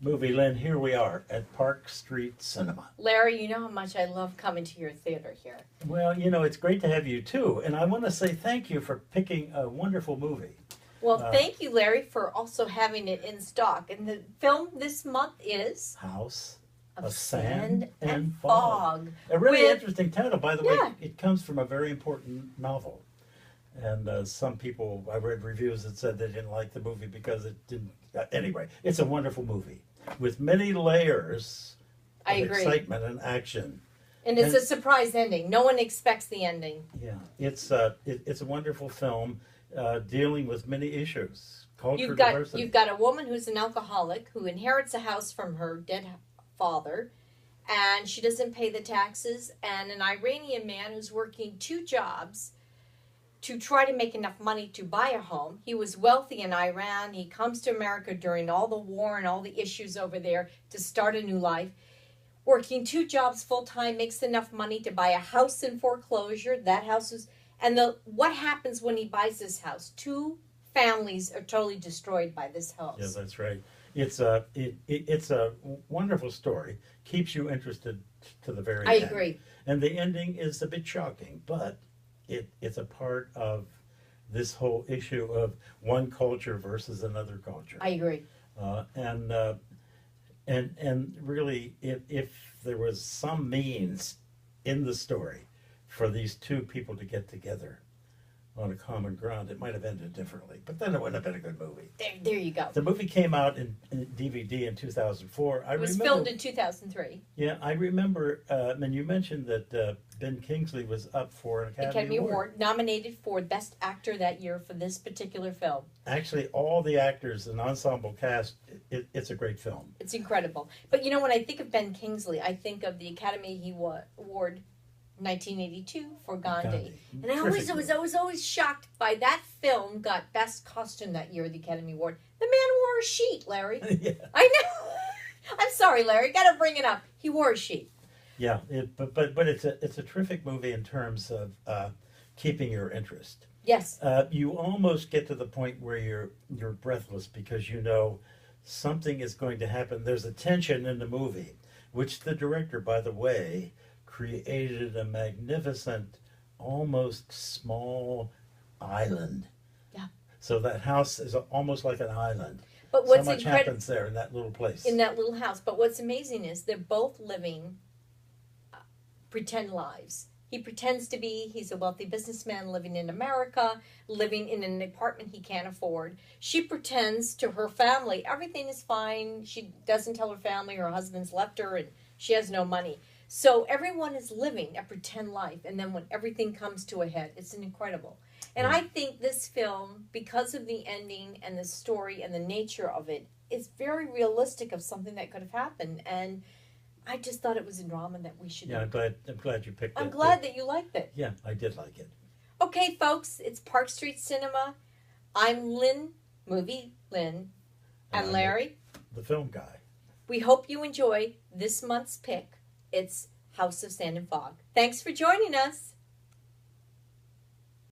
movie, Lynn, here we are at Park Street Cinema. Larry, you know how much I love coming to your theater here. Well, you know, it's great to have you too. And I want to say thank you for picking a wonderful movie. Well, thank you, Larry, for also having it in stock. And the film this month is House Of of Sand and Fog. A really With- interesting title, by the Yeah. way. It comes from a very important novel. And some people, I read reviews that said they didn't like the movie because it didn't. Anyway, it's a wonderful movie with many layers I of agree. excitement and action. And it's And- a surprise ending. No one expects the ending. Yeah, it's a wonderful film dealing with many issues. Culture You've got diversity. a woman who's an alcoholic who inherits a house from her dead father, and she doesn't pay the taxes, and an Iranian man who's working two jobs to try to make enough money to buy a home. He was wealthy in Iran. He comes to America during all the war and all the issues over there to start a new life. Working two jobs full time, makes enough money to buy a house in foreclosure. That house is, and what happens when he buys this house? Two families are totally destroyed by this house. Yeah, that's right. It's a wonderful story. Keeps you interested to the very I end. agree. And the ending is a bit shocking, but it's a part of this whole issue of one culture versus another culture. I agree. And really, if there was some means in the story for these two people to get together on a common ground, it might have ended differently. But then it wouldn't have been a good movie. There you go. The movie came out in DVD in 2004. It was filmed in 2003. Yeah, I remember, and you mentioned that Ben Kingsley was up for an Academy Award, nominated for Best Actor that year for this particular film. Actually, all the actors and ensemble cast, it's a great film. It's incredible. But you know, when I think of Ben Kingsley, I think of the Academy Award 1982 for Gandhi. Gandhi. And I was always shocked by that film got Best Costume that year at the Academy Award. The man wore a sheet, Larry. Yeah. I know. I'm sorry, Larry. Gotta bring it up. He wore a sheet. Yeah, but it's a terrific movie in terms of keeping your interest. Yes. You almost get to the point where you're breathless because you know something is going to happen. There's a tension in the movie, which the director, by the way, created a magnificent, almost small island. Yeah. So that house is almost like an island. But what's so much incredible happens there in that little place. in that little house. But what's amazing is they're both living pretend lives. He pretends to be, he's a wealthy businessman living in America, living in an apartment he can't afford. She pretends to her family everything is fine. She doesn't tell her family her husband's left her and she has no money. So everyone is living a pretend life. And then when everything comes to a head, it's incredible. And I think this film, because of the ending and the story and the nature of it, is very realistic of something that could have happened. And I just thought it was a drama that we should. Yeah, I'm glad you picked it. I'm glad that you liked it. Yeah, I did like it. Okay, folks, it's Park Street Cinema. I'm Lynn, movie Lynn, and I'm Larry. The film guy. We hope you enjoy this month's pick. It's House of Sand and Fog. Thanks for joining us.